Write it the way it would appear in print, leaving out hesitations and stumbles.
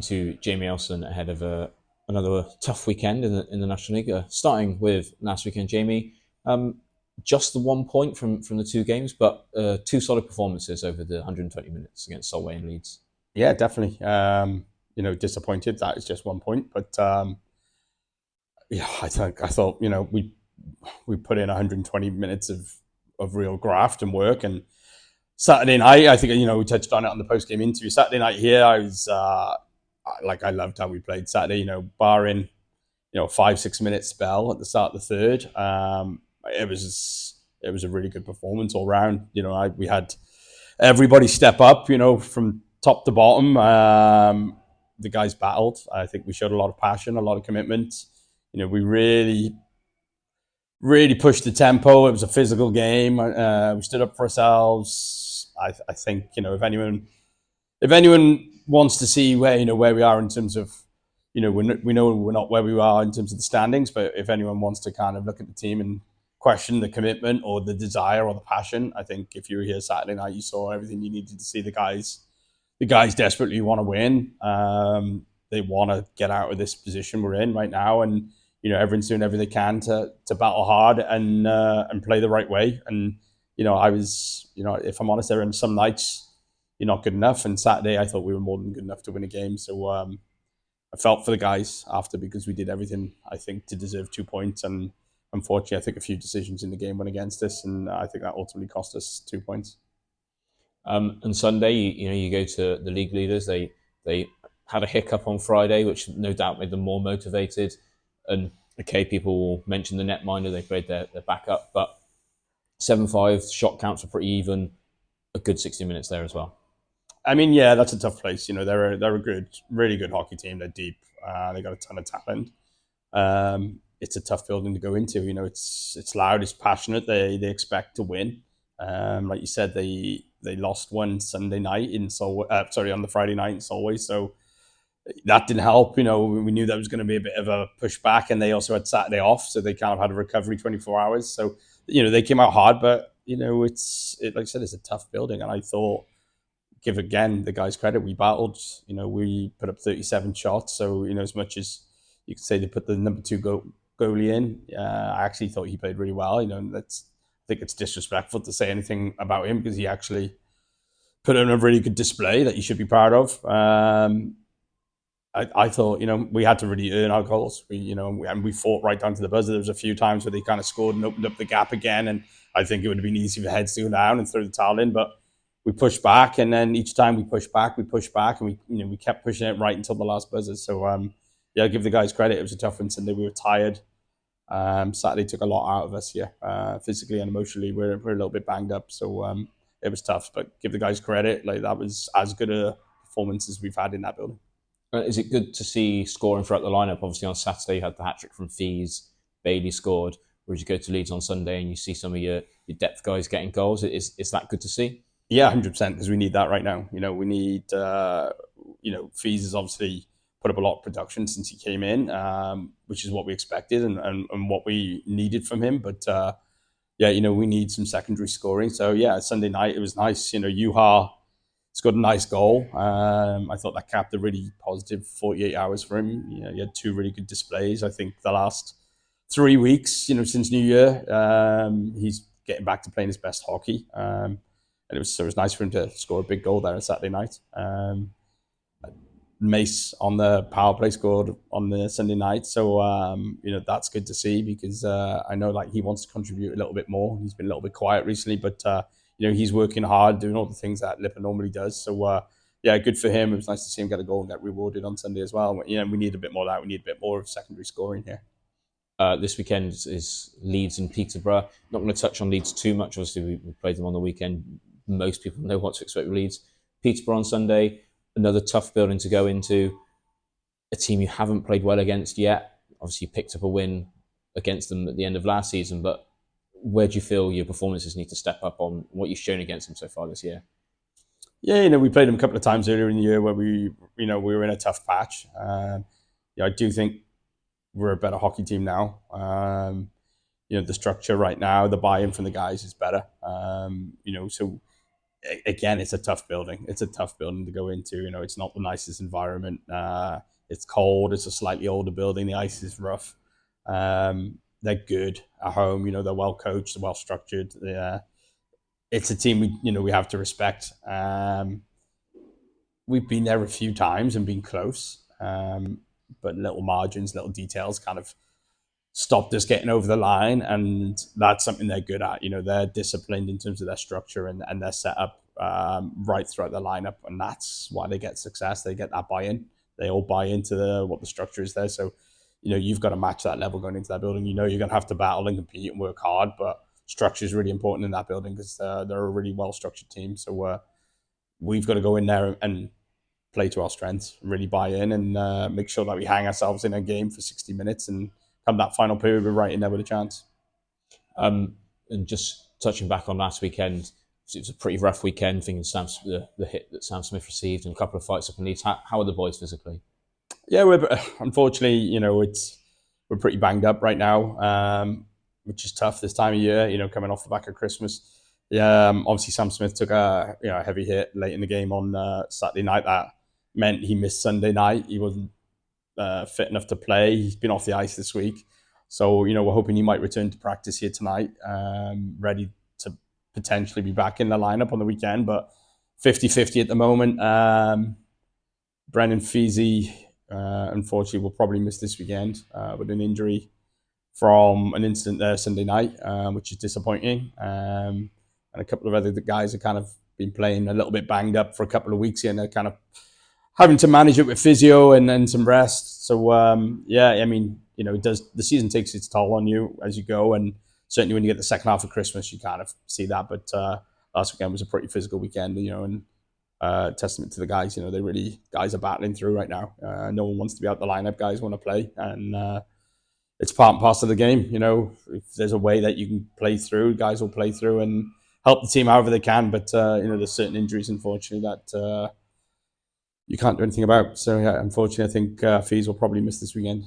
To Jamie Elson ahead of another tough weekend in the National League. Starting with last weekend, Jamie, um, just the 1 point from the two games, but two solid performances over the 120 minutes against Solway and Leeds. Yeah, definitely. Disappointed that it's just 1 point, but yeah, I thought we put in 120 minutes of real graft and work. And Saturday night, I think we touched on it on the post game interview. Saturday night here, I was I loved how we played Saturday. Barring 5-6 minute spell at the start of the third. It was a really good performance all round. We had everybody step up. From top to bottom. The guys battled. I think we showed a lot of passion, a lot of commitment. We really pushed the tempo. It was a physical game. We stood up for ourselves. I think if anyone wants to see where we are in terms of we know we're not where we are in terms of the standings, but if anyone wants to kind of look at the team and question the commitment or the desire or the passion, I think if you were here Saturday night, you saw everything you needed to see. The guys desperately want to win. They want to get out of this position we're in right now, and everyone's doing everything they can to battle hard and play the right way. And if I'm honest, there are some nights you're not good enough. And Saturday, I thought we were more than good enough to win a game. So I felt for the guys after, because we did everything I think to deserve 2 points. And unfortunately, I think a few decisions in the game went against us, and I think that ultimately cost us 2 points. And Sunday, you go to the league leaders. They had a hiccup on Friday, which no doubt made them more motivated. And okay, people will mention the netminder. They played their backup, but 7-5 shot counts were pretty even. A good 60 minutes there as well. I mean, yeah, that's a tough place. They're a good, really good hockey team. They're deep. They got a ton of talent. It's a tough building to go into. It's loud, it's passionate. They expect to win. Like you said, they lost one Sunday night in Solway. Sorry, on the Friday night in Solway. So that didn't help. We knew that was going to be a bit of a pushback, and they also had Saturday off, so they kind of had a recovery 24 hours. So they came out hard, but like I said, it's a tough building, and I thought, give again the guys credit. We battled. We put up 37 shots. So as much as you could say they put the number two goalie in, I actually thought he played really well. I think it's disrespectful to say anything about him, because he actually put in a really good display that you should be proud of. I thought we had to really earn our goals. And we fought right down to the buzzer. There was a few times where they kind of scored and opened up the gap again, and I think it would have been easy for heads to go down and throw the towel in, but we pushed back, and then each time we pushed back, and we kept pushing it right until the last buzzer. So yeah, give the guys credit. It was a tough one Sunday. We were tired. Saturday took a lot out of us. Yeah, physically and emotionally, we're a little bit banged up. So it was tough, but give the guys credit. Like, that was as good a performance as we've had in that building. Is it good to see scoring throughout the lineup? Obviously, on Saturday you had the hat trick from Fees, Bailey scored. Whereas you go to Leeds on Sunday and you see some of your depth guys getting goals. Is that good to see? Yeah, 100%, because we need that right now. We need, Fees has obviously put up a lot of production since he came in, which is what we expected and what we needed from him. But yeah, we need some secondary scoring. So yeah, Sunday night it was nice. Yuha scored a nice goal. I thought that capped a really positive 48 hours for him. He had two really good displays. I think the last 3 weeks, since New Year, he's getting back to playing his best hockey. And it was nice for him to score a big goal there on Saturday night. Mace on the power play scored on the Sunday night, so that's good to see, because I know, like, he wants to contribute a little bit more. He's been a little bit quiet recently, but he's working hard, doing all the things that Lipper normally does. So yeah, good for him. It was nice to see him get a goal and get rewarded on Sunday as well. We need a bit more of that. We need a bit more of secondary scoring here. This weekend is Leeds and Peterborough. Not going to touch on Leeds too much. Obviously, we played them on the weekend. Most people know what to expect with Leeds. Peterborough on Sunday, another tough building to go into. A team you haven't played well against yet. Obviously, you picked up a win against them at the end of last season, but where do you feel your performances need to step up on what you've shown against them so far this year? Yeah, we played them a couple of times earlier in the year where we were in a tough patch. I do think we're a better hockey team now. The structure right now, the buy-in from the guys is better. So again, it's a tough building. It's a tough building to go into. You know, it's not the nicest environment. It's cold. It's a slightly older building. The ice is rough. They're good at home. You know, they're well coached, well structured. It's a team we have to respect. We've been there a few times and been close, but little margins, little details kind of stopped us getting over the line, and that's something they're good at. You know, they're disciplined in terms of their structure and their setup right throughout the lineup, and that's why they get success. They get that buy-in. They all buy into what the structure is there. So, you know, you've got to match that level going into that building. You know, you're going to have to battle and compete and work hard, but structure is really important in that building because they're a really well-structured team. So we've got to go in there and play to our strengths, really buy in, and make sure that we hang ourselves in a game for 60 minutes and come that final period, we're right in there with a chance. And just touching back on last weekend, it was a pretty rough weekend, thinking the hit that Sam Smith received and a couple of fights up in Leeds. How are the boys physically? Yeah, unfortunately, you know, we're pretty banged up right now, which is tough this time of year. You know, coming off the back of Christmas. Yeah, obviously Sam Smith took a heavy hit late in the game on Saturday night. That meant he missed Sunday night. He wasn't fit enough to play. He's been off the ice this week. So, you know, we're hoping he might return to practice here tonight, ready to potentially be back in the lineup on the weekend, but 50-50 at the moment. Brennan Feasy, unfortunately, will probably miss this weekend with an injury from an incident there Sunday night, which is disappointing. And a couple of other guys have kind of been playing a little bit banged up for a couple of weeks here, and they're kind of having to manage it with physio and some rest. So, yeah, I mean, you know, the season takes its toll on you as you go, and certainly when you get the second half of Christmas, you kind of see that. But last weekend was a pretty physical weekend, you know, and testament to the guys. You know, guys are battling through right now. No one wants to be out the lineup. Guys want to play, and it's part and parcel of the game. You know, if there's a way that you can play through, guys will play through and help the team however they can. But you know, there's certain injuries, unfortunately, that you can't do anything about. So yeah, unfortunately, I think Fees will probably miss this weekend.